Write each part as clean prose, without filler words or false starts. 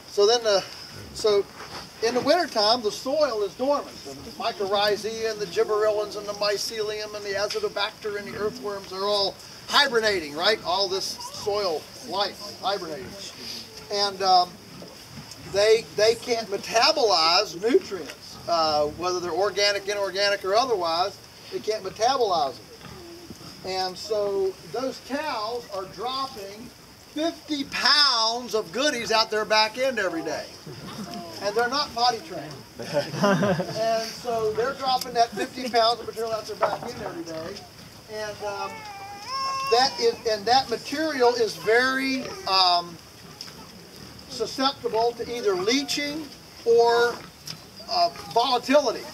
So in the wintertime, the soil is dormant. The mycorrhizae and the gibberellins and the mycelium and the azotobacter and the earthworms are all hibernating, right? All this soil life hibernating. And they can't metabolize nutrients, whether they're organic, inorganic, or otherwise. They can't metabolize them. And so those cows are dropping 50 pounds of goodies out their back end every day. And they're not potty trained. And so they're dropping that 50 pounds of material out their back end every day. And that material is very susceptible to either leaching or volatility.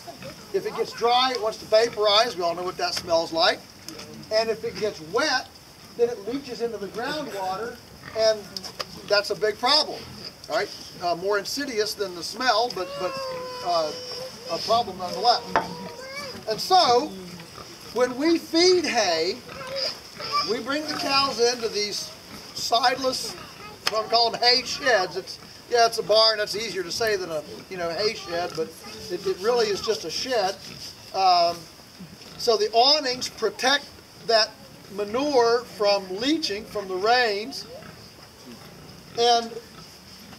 If it gets dry, it wants to vaporize. We all know what that smells like. And if it gets wet, then it leaches into the groundwater, and that's a big problem, right? More insidious than the smell, but a problem nonetheless. And so, when we feed hay, we bring the cows into these sideless, what I'm calling hay sheds. It's a barn. That's easier to say than a hay shed, but it really is just a shed. So the awnings protect that manure from leaching from the rains, and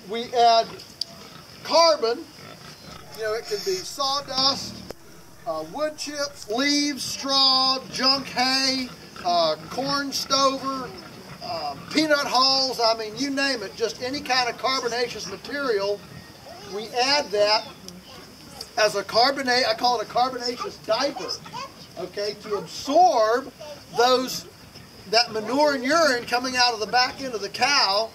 we add carbon. It can be sawdust, wood chips, leaves, straw, junk hay, corn stover, peanut hulls. I mean, you name it, just any kind of carbonaceous material. We add that as I call it a carbonaceous diaper, okay, to absorb that manure and urine coming out of the back end of the cow.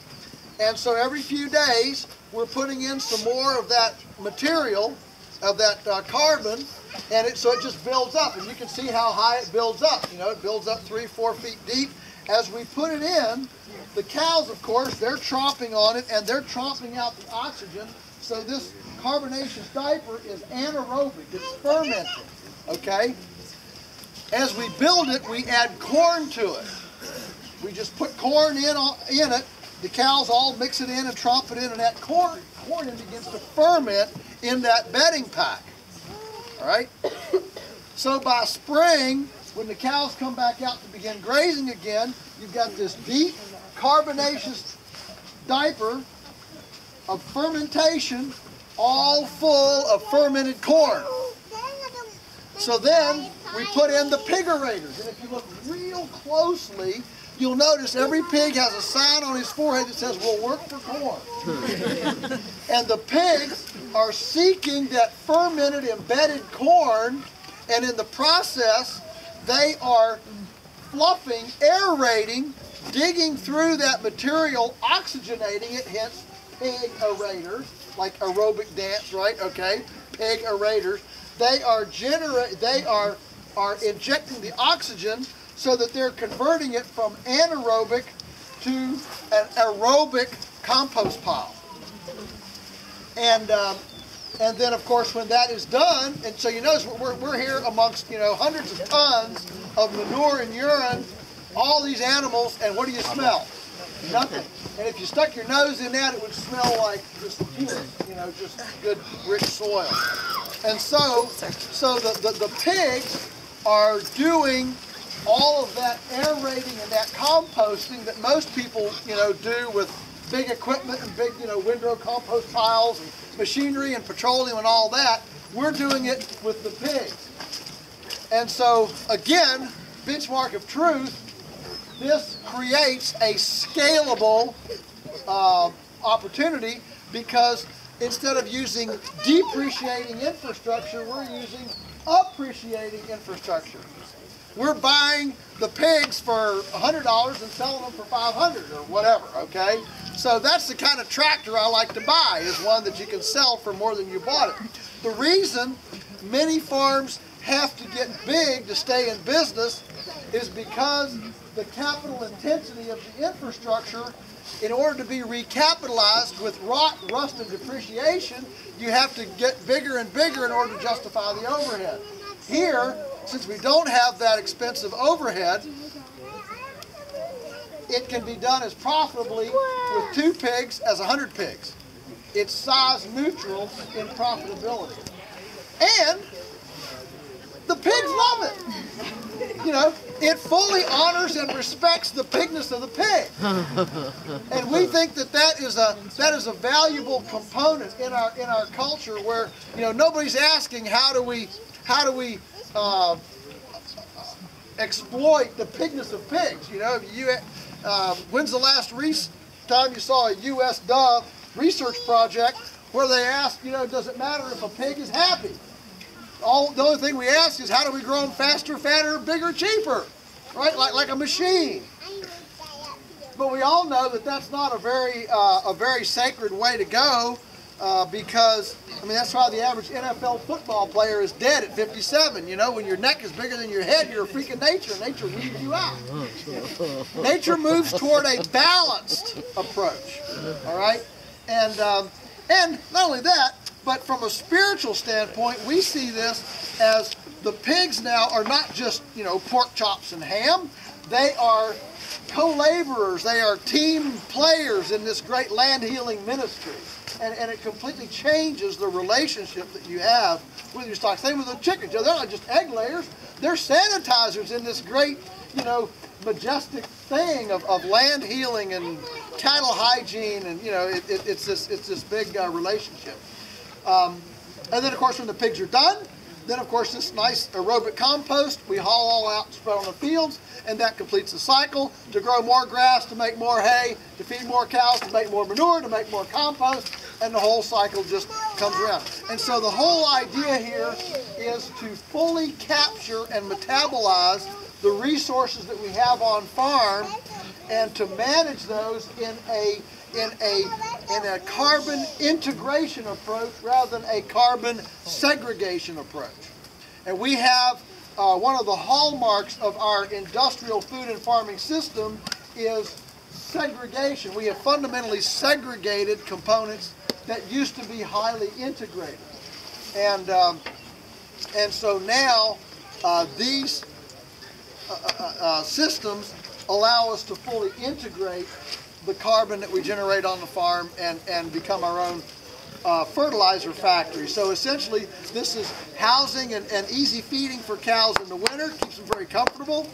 And so every few days we're putting in some more of that material, of that carbon, and so it just builds up. And you can see how high it builds up. It builds up 3-4 feet deep. As we put it in, the cows, of course, they're tromping on it, and they're tromping out the oxygen. So this carbonaceous diaper is anaerobic. It's fermented, okay? As we build it, we add corn to it. We just put corn in it. The cows all mix it in and tromp it in, and that corn begins to ferment in that bedding pack. All right? So by spring, when the cows come back out to begin grazing again, you've got this deep carbonaceous diaper of fermentation, all full of fermented corn. So then we put in the pigorators, and if you look real closely, you'll notice every pig has a sign on his forehead that says, "We'll work for corn." And the pigs are seeking that fermented, embedded corn, and in the process, they are fluffing, aerating, digging through that material, oxygenating it, hence pig aerators, like aerobic dance, right? Okay, pig aerators. They are injecting the oxygen so that they're converting it from anaerobic to an aerobic compost pile. And then, of course, when that is done, and so you notice we're here amongst hundreds of tons of manure and urine, all these animals, and what do you smell? Nothing. And if you stuck your nose in that, it would smell like just pure, just good, rich soil. And so the pigs are doing all of that aerating and that composting that most people, do with big equipment and big, windrow compost piles and machinery and petroleum and all that. We're doing it with the pigs. And so, again, benchmark of truth, this creates a scalable opportunity, because instead of using depreciating infrastructure, we're using appreciating infrastructure. We're buying the pigs for $100 and selling them for $500 or whatever, okay? So that's the kind of tractor I like to buy, is one that you can sell for more than you bought it. The reason many farms have to get big to stay in business is because the capital intensity of the infrastructure, in order to be recapitalized with rot, rust, and depreciation, you have to get bigger and bigger in order to justify the overhead. Here, since we don't have that expensive overhead, it can be done as profitably with 2 pigs as 100 pigs. It's size neutral in profitability. And the pigs love it. You know, it fully honors and respects the pigness of the pig. And we think that that is a valuable component in our culture where, you know, nobody's asking how do we exploit the pigness of pigs. You know, when's the last time you saw a U.S. Dove research project where they asked, you know, does it matter if a pig is happy? The only thing we ask is how do we grow them faster, fatter, bigger, cheaper, right? Like a machine. But we all know that that's not a very sacred way to go because, I mean, that's why the average NFL football player is dead at 57. You know, when your neck is bigger than your head, you're a freak of nature. Nature weeds you out. Nature moves toward a balanced approach, all right? And not only that, but from a spiritual standpoint, we see this as the pigs now are not just, you know, pork chops and ham. They are co-laborers. They are team players in this great land healing ministry. And it completely changes the relationship that you have with your stock. Same with the chickens. They're not just egg layers. They're sanitizers in this great, you know, majestic thing of land healing and cattle hygiene. And, you know, it's this big relationship. And then, of course, when the pigs are done, then, of course, this nice aerobic compost, we haul all out and spread on the fields, and that completes the cycle to grow more grass, to make more hay, to feed more cows, to make more manure, to make more compost, and the whole cycle just comes around. And so the whole idea here is to fully capture and metabolize the resources that we have on farm and to manage those in a carbon integration approach rather than a carbon segregation approach. And we have one of the hallmarks of our industrial food and farming system is segregation. We have fundamentally segregated components that used to be highly integrated. And so now these systems allow us to fully integrate the carbon that we generate on the farm and become our own fertilizer factory. So essentially this is housing and easy feeding for cows in the winter, keeps them very comfortable.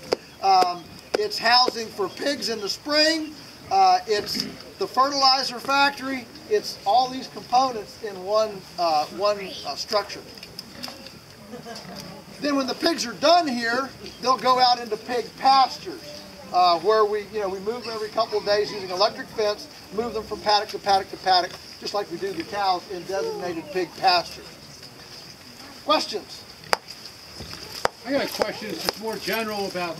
It's housing for pigs in the spring. It's the fertilizer factory. It's all these components in one structure. Then when the pigs are done here, they'll go out into pig pastures. Where we move them every couple of days using electric fence, move them from paddock to paddock to paddock, just like we do the cows in designated pig pastures. Questions? I got a question. It's just more general about,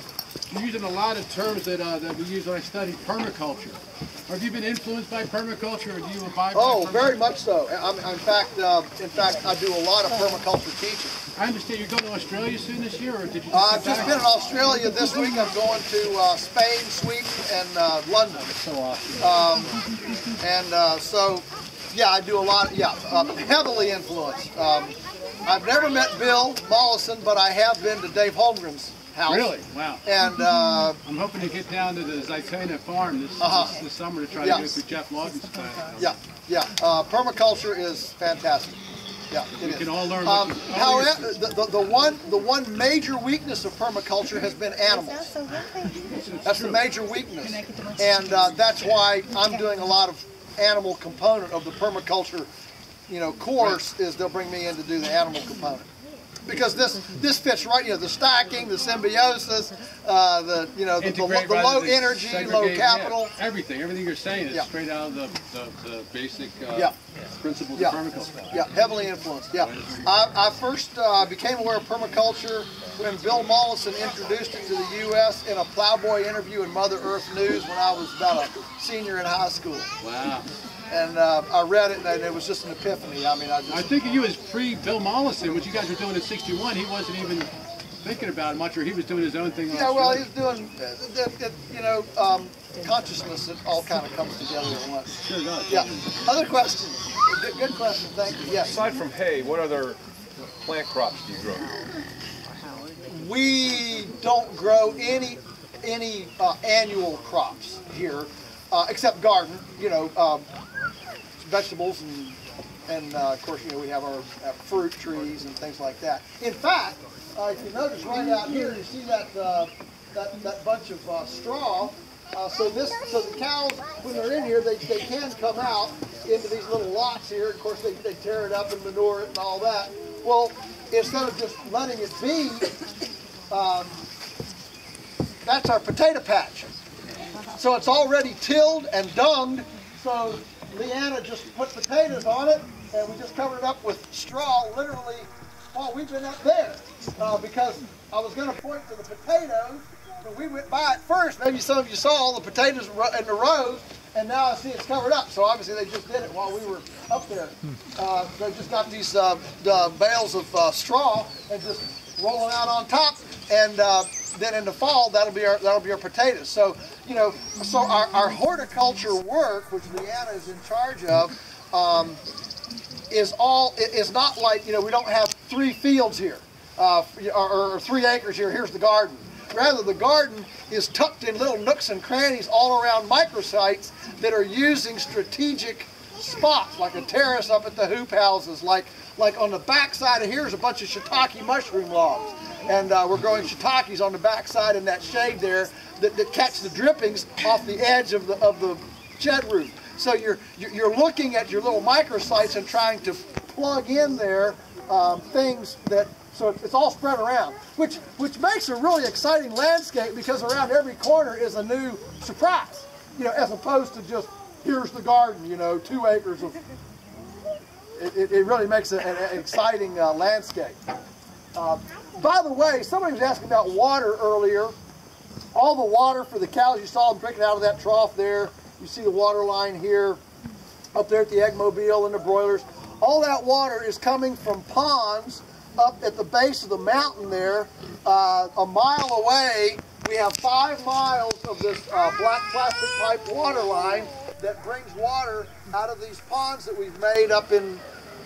you're using a lot of terms that we use when I study permaculture. Have you been influenced by permaculture, or do you abide by permaculture? Very much so. In fact, I do a lot of permaculture teaching. I understand you're going to Australia soon this year, or did you? I've just been in Australia this week. I'm going to Spain, Sweden, and London. So awesome. So, yeah, I do a lot. Heavily influenced. I've never met Bill Mollison, but I have been to Dave Holmgren's house. Really? Wow. And I'm hoping to get down to the Zaitana farm this summer to try to go through Jeff Lawton's class. Permaculture is fantastic. Yeah, we can all learn. However, the one major weakness of permaculture has been animals. That's the major weakness, and that's why I'm doing a lot of animal component of the permaculture, course. Is they'll bring me in to do the animal component. Because this fits right, the stacking, the symbiosis, the low energy, low capital. Yeah, everything you're saying is straight out of the basic principles of permaculture. Yeah, heavily influenced. Yeah, I first became aware of permaculture when Bill Mollison introduced it to the U.S. in a Plowboy interview in Mother Earth News when I was about a senior in high school. Wow. And I read it, and it was just an epiphany. I think of you as pre-Bill Mollison, what you guys were doing in '61. He wasn't even thinking about it much, or he was doing his own thing. Yeah, well, he's doing, consciousness. It all kind of comes together at once. Sure does. Yeah. Other questions? Good question. Thank you. Yes. Aside from hay, what other plant crops do you grow? We don't grow any. any annual crops here, except garden, you know, vegetables and of course, you know, we have our fruit trees and things like that. In fact, if you notice right out here, you see that that bunch of straw. So the cows, when they're in here, they can come out into these little lots here. Of course, they tear it up and manure it and all that. Well, instead of just letting it be, that's our potato patch. So it's already tilled and dunged. So Leanna just put potatoes on it, and we just covered it up with straw, literally, while we've been up there. Because I was going to point to the potatoes, but we went by it first. Maybe some of you saw all the potatoes in the rows, and now I see it's covered up. So obviously they just did it while we were up there. They just got these bales of straw and just rolling out on top, and then in the fall that'll be our potatoes. So you know, so our horticulture work, which Leanna is in charge of, is not like, you know, we don't have 3 fields here or 3 acres here. Here's the garden. Rather, the garden is tucked in little nooks and crannies all around microsites that are using strategic spots, like a terrace up at the hoop houses, like on the back side of here's a bunch of shiitake mushroom logs. And we're growing shiitakes on the back side in that shade there that catch the drippings off the edge of the shed roof. So you're looking at your little microsites and trying to plug in there things that, so it's all spread around, which makes a really exciting landscape, because around every corner is a new surprise, you know, as opposed to just here's the garden, you know, 2 acres of. It really makes an exciting landscape. By the way, somebody was asking about water earlier. All the water for the cows, you saw them drinking out of that trough there. You see the water line here, up there at the Eggmobile and the broilers. All that water is coming from ponds up at the base of the mountain there. A mile away, we have 5 miles of this black plastic pipe water line that brings water out of these ponds that we've made up in,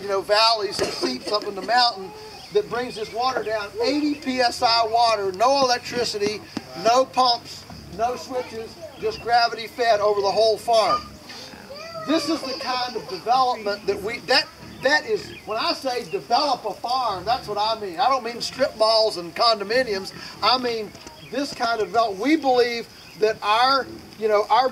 you know, valleys and seeps up in the mountain, that brings this water down. 80 psi water, no electricity, no pumps, no switches, just gravity fed over the whole farm. This is the kind of development that that is, when I say develop a farm, that's what I mean. I don't mean strip malls and condominiums. I mean this kind of development. We believe that our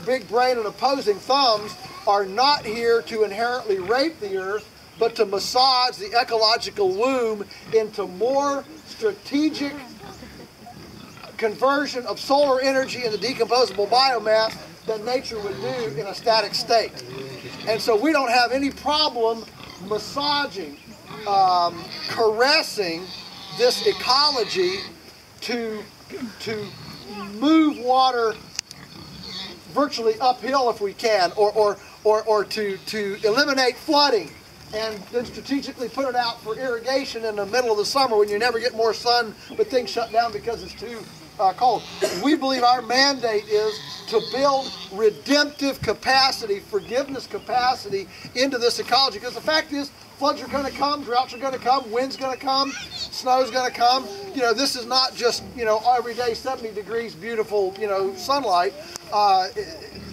big brain and opposing thumbs are not here to inherently rape the earth, but to massage the ecological womb into more strategic conversion of solar energy into decomposable biomass than nature would do in a static state. And so we don't have any problem massaging, caressing this ecology to move water virtually uphill if we can, or to eliminate flooding, and then strategically put it out for irrigation in the middle of the summer when you never get more sun, but things shut down because it's too cold. We believe our mandate is to build redemptive capacity, forgiveness capacity into this ecology, because the fact is, floods are going to come, droughts are going to come, wind's going to come, snow's going to come. You know, this is not just, you know, every day 70 degrees beautiful, you know, sunlight.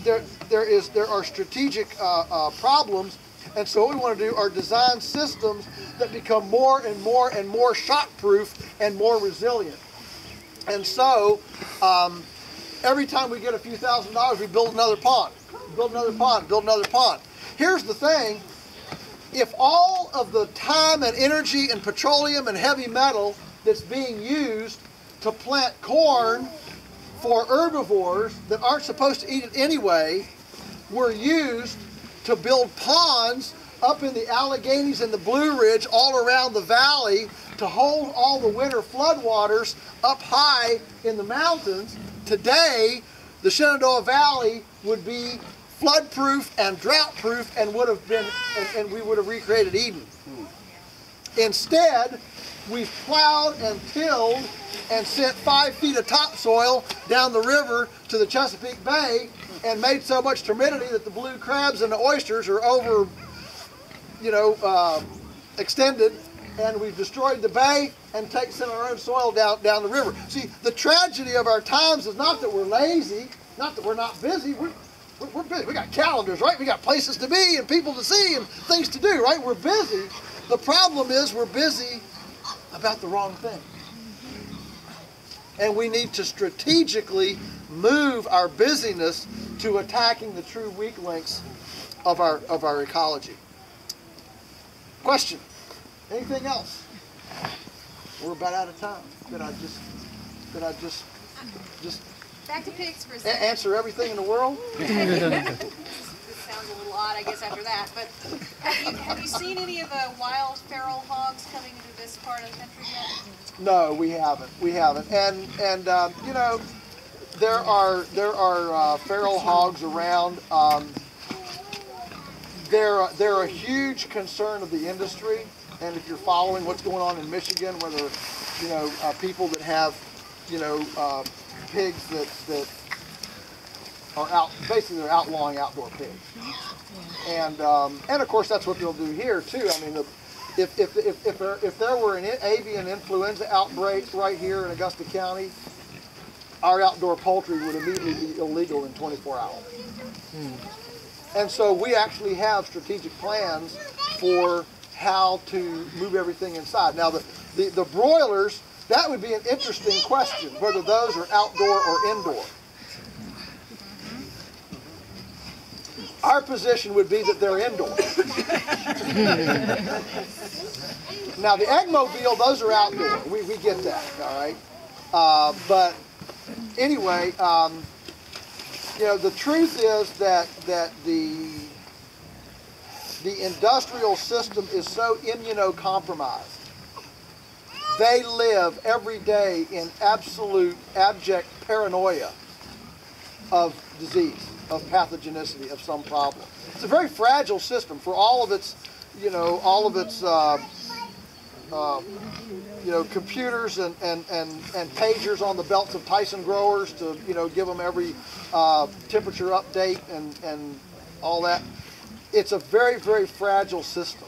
There are strategic problems. And so what we want to do are design systems that become more and more and more shock-proof and more resilient. And so every time we get a few $1,000s, we build another pond, build another pond, build another pond. Here's the thing. If all of the time and energy and petroleum and heavy metal that's being used to plant corn for herbivores that aren't supposed to eat it anyway were used to build ponds up in the Alleghenies and the Blue Ridge all around the valley to hold all the winter floodwaters up high in the mountains, today the Shenandoah Valley would be flood-proof and drought-proof and would have been, and we would have recreated Eden. Instead, we've plowed and tilled and sent 5 feet of topsoil down the river to the Chesapeake Bay and made so much turbidity that the blue crabs and the oysters are over, you know, extended, and we've destroyed the bay and taken our own soil down the river. See, the tragedy of our times is not that we're lazy, not that we're not busy. We're busy. We got calendars, right? We got places to be and people to see and things to do, right? We're busy. The problem is we're busy about the wrong thing. And we need to strategically move our busyness to attacking the true weak links of our ecology. Question? Anything else? We're about out of time. Did I just back to pigs for a second. Answer everything in the world? This sounds a little odd, I guess, after that. But have you seen any of the wild feral hogs coming into this part of the country yet? No, we haven't. We haven't. And you know, there are feral hogs around. They're a huge concern of the industry. And if you're following what's going on in Michigan, where there are, you know, people that have, you know, pigs that are out, basically they're outlawing outdoor pigs. And of course that's what they'll do here too. I mean, if there were an avian influenza outbreak right here in Augusta County, our outdoor poultry would immediately be illegal in 24 hours. And so we actually have strategic plans for how to move everything inside. Now the broilers, that would be an interesting question, whether those are outdoor or indoor. Our position would be that they're indoor. Now the eggmobile, those are outdoor. We get that, all right? But anyway, you know, the truth is that the industrial system is so immunocompromised. They live every day in absolute abject paranoia of disease, of pathogenicity, of some problem. It's a very fragile system for all of its, you know, you know, computers and pagers on the belts of Tyson growers to, you know, give them every temperature update and all that. It's a very, very fragile system.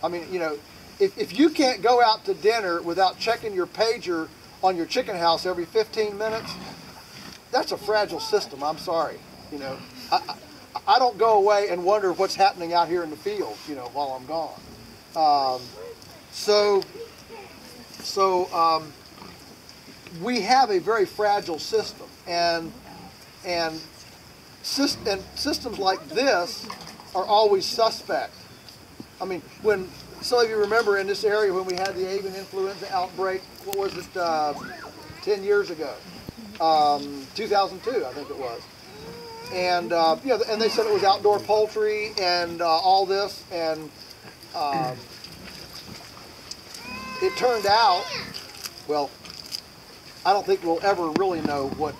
I mean, you know, if you can't go out to dinner without checking your pager on your chicken house every 15 minutes, that's a fragile system. I'm sorry. You know, I don't go away and wonder what's happening out here in the field, you know, while I'm gone. We have a very fragile system, and systems like this are always suspect. I mean, when some of you remember in this area when we had the avian influenza outbreak, what was it, 10 years ago? 2002, I think it was. And you know, and they said it was outdoor poultry and all this, and it turned out, well, I don't think we'll ever really know what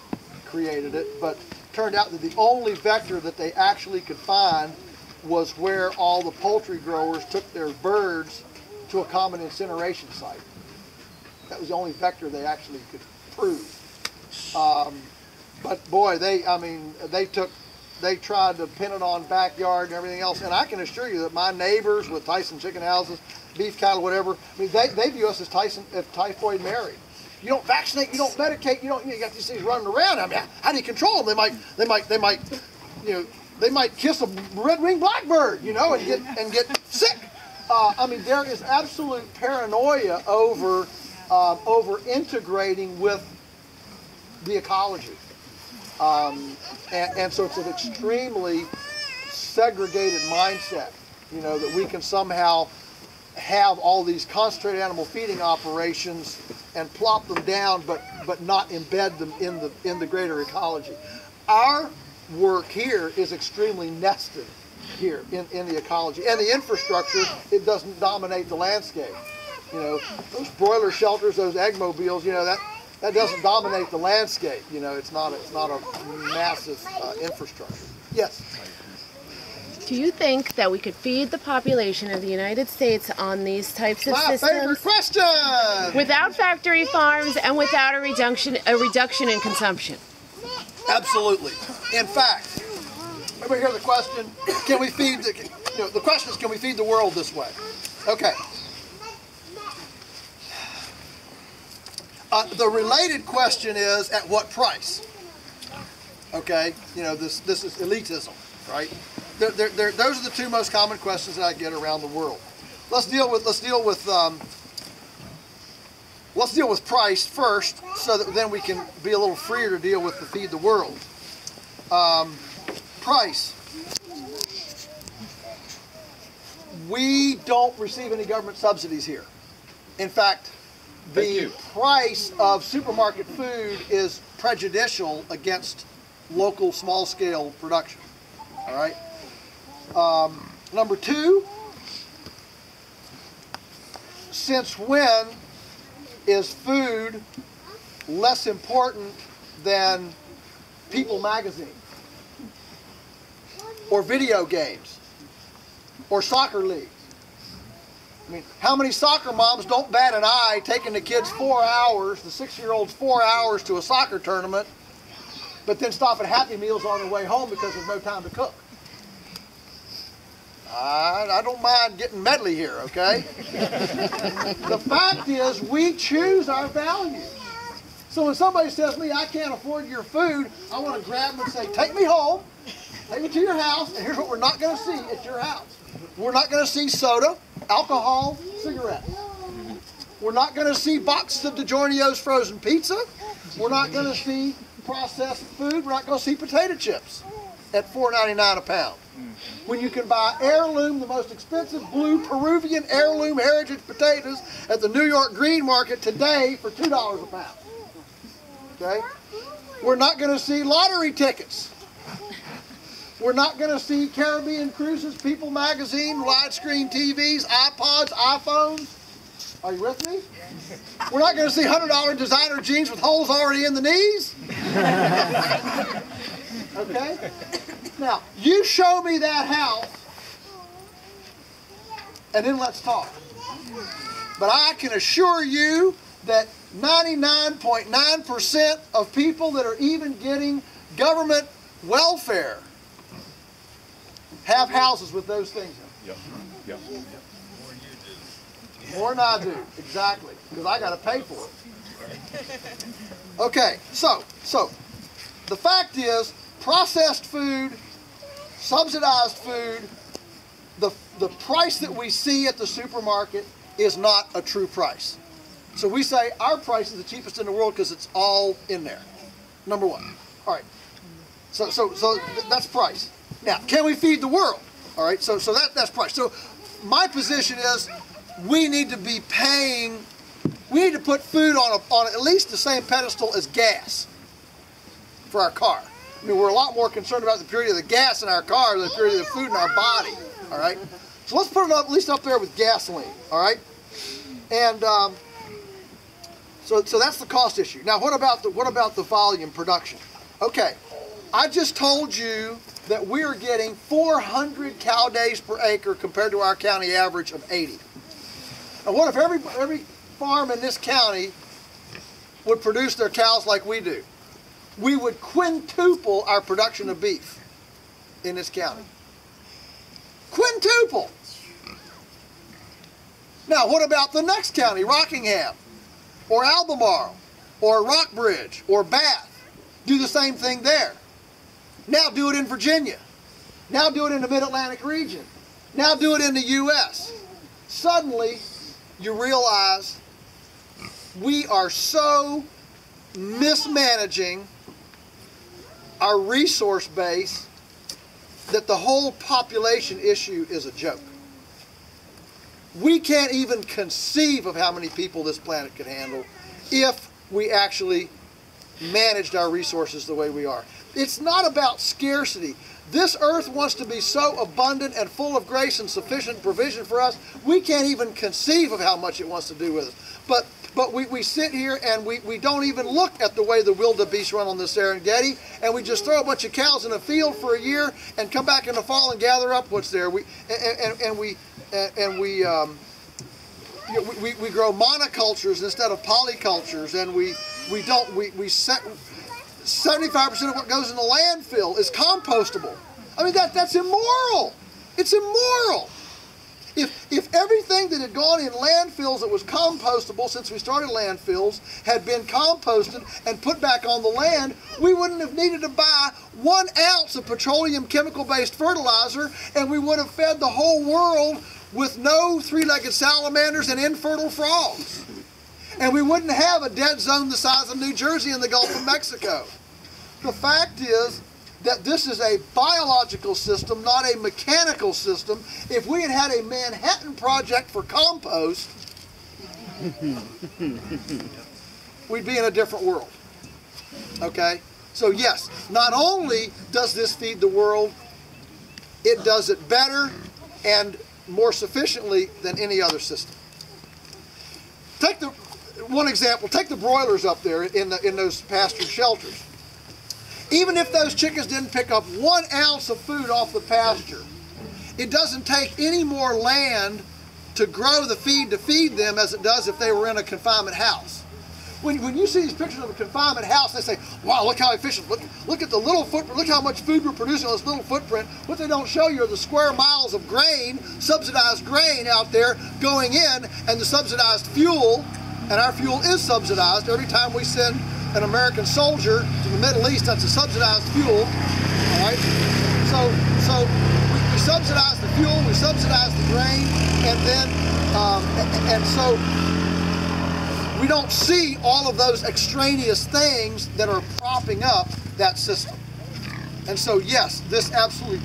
created it, but it turned out that the only vector that they actually could find was where all the poultry growers took their birds to a common incineration site. That was the only vector they actually could prove. But boy, they tried to pin it on backyard and everything else, and I can assure you that my neighbors with Tyson chicken houses, beef cattle, whatever, I mean, they view us as typhoid Mary. You don't vaccinate, you don't medicate, you got these things running around. I mean, how do you control them? They might, you know, they might kiss a red-winged blackbird, you know, and get sick. I mean, there is absolute paranoia over integrating with the ecology, and so it's an extremely segregated mindset. You know, that we can somehow have all these concentrated animal feeding operations and plop them down, but not embed them in the greater ecology. Our work here is extremely nested here in the ecology, and the infrastructure, it doesn't dominate the landscape. You know, those broiler shelters, those eggmobiles, you know, that doesn't dominate the landscape. You know, it's not a massive infrastructure. Yes. Do you think that we could feed the population of the United States on these types of systems? My favorite question! Without factory farms and without a reduction in consumption? Absolutely. In fact, everybody hear the question? Can we feed the question is, can we feed the world this way? Okay. The related question is, at what price? Okay, you know, this is elitism, right? Those are the two most common questions that I get around the world. Let's deal with price first, so that then we can be a little freer to deal with the feed the world. Price. We don't receive any government subsidies here. In fact, the price of supermarket food is prejudicial against local small-scale production. All right. Number two, since when is food less important than People magazine or video games or soccer leagues? I mean, how many soccer moms don't bat an eye taking the kids 4 hours, the 6-year-olds 4 hours to a soccer tournament, but then stop at Happy Meals on their way home because there's no time to cook? I don't mind getting medley here, okay? The fact is, we choose our values. So when somebody says to me, I can't afford your food, I want to grab them and say, take me home, take me to your house, and here's what we're not going to see at your house. We're not going to see soda, alcohol, cigarettes. We're not going to see boxes of DiGiorno's frozen pizza. We're not going to see processed food. We're not going to see potato chips at $4.99 a pound. When you can buy heirloom, the most expensive blue Peruvian heirloom heritage potatoes at the New York Green Market today for $2 a pound. Okay? We're not going to see lottery tickets. We're not going to see Caribbean cruises, People magazine, widescreen TVs, iPods, iPhones. Are you with me? We're not going to see $100 designer jeans with holes already in the knees. Okay? Now, you show me that house, and then let's talk. But I can assure you that 99.9% of people that are even getting government welfare have houses with those things in them. Yep. More than I do, exactly, because I got to pay for it. Okay, so the fact is, processed food, subsidized food, the price that we see at the supermarket is not a true price. So we say our price is the cheapest in the world because it's all in there. Number one. All right. So that's price. Now, can we feed the world? All right. So that's price. So my position is we need to be paying. We need to put food on at least the same pedestal as gas for our car. I mean, we're a lot more concerned about the purity of the gas in our car than the purity of the food in our body. All right. So let's put it up, at least up there with gasoline. All right. And so that's the cost issue. Now, what about the volume production? Okay, I just told you that we are getting 400 cow days per acre compared to our county average of 80. Now, what if every farm in this county would produce their cows like we do? We would quintuple our production of beef in this county. Quintuple. Now, what about the next county, Rockingham, or Albemarle, or Rockbridge, or Bath? Do the same thing there. Now do it in Virginia. Now do it in the Mid-Atlantic region. Now do it in the U.S. Suddenly, you realize we are so mismanaging our resource base that the whole population issue is a joke. We can't even conceive of how many people this planet could handle if we actually managed our resources the way we are. It's not about scarcity. This earth wants to be so abundant and full of grace and sufficient provision for us, we can't even conceive of how much it wants to do with us. But we sit here and we don't even look at the way the wildebeest run on the Serengeti, and we just throw a bunch of cows in a field for a year and come back in the fall and gather up what's there. We grow monocultures instead of polycultures, and we set 75% of what goes in the landfill is compostable. I mean, that's immoral. It's immoral. If everything that had gone in landfills that was compostable since we started landfills had been composted and put back on the land, we wouldn't have needed to buy 1 ounce of petroleum chemical-based fertilizer, and we would have fed the whole world with no three-legged salamanders and infertile frogs. And we wouldn't have a dead zone the size of New Jersey in the Gulf of Mexico. The fact is that this is a biological system, not a mechanical system. If we had had a Manhattan Project for compost, we'd be in a different world. Okay? So yes, not only does this feed the world, it does it better and more sufficiently than any other system. Take one example, take the broilers up there in those pastured shelters. Even if those chickens didn't pick up 1 ounce of food off the pasture, it doesn't take any more land to grow the feed to feed them as it does if they were in a confinement house. When you see these pictures of a confinement house, they say, wow, look how efficient, look at the little footprint, look how much food we're producing on this little footprint. What they don't show you are the square miles of grain, subsidized grain out there going in, and the subsidized fuel, and our fuel is subsidized. Every time we send an American soldier to the Middle East, that's a subsidized fuel, all right? So we subsidize the fuel, we subsidize the grain, and then, and so we don't see all of those extraneous things that are propping up that system. And so yes, this absolutely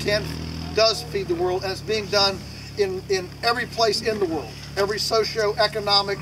does feed the world, and it's being done in every place in the world, every socio-economic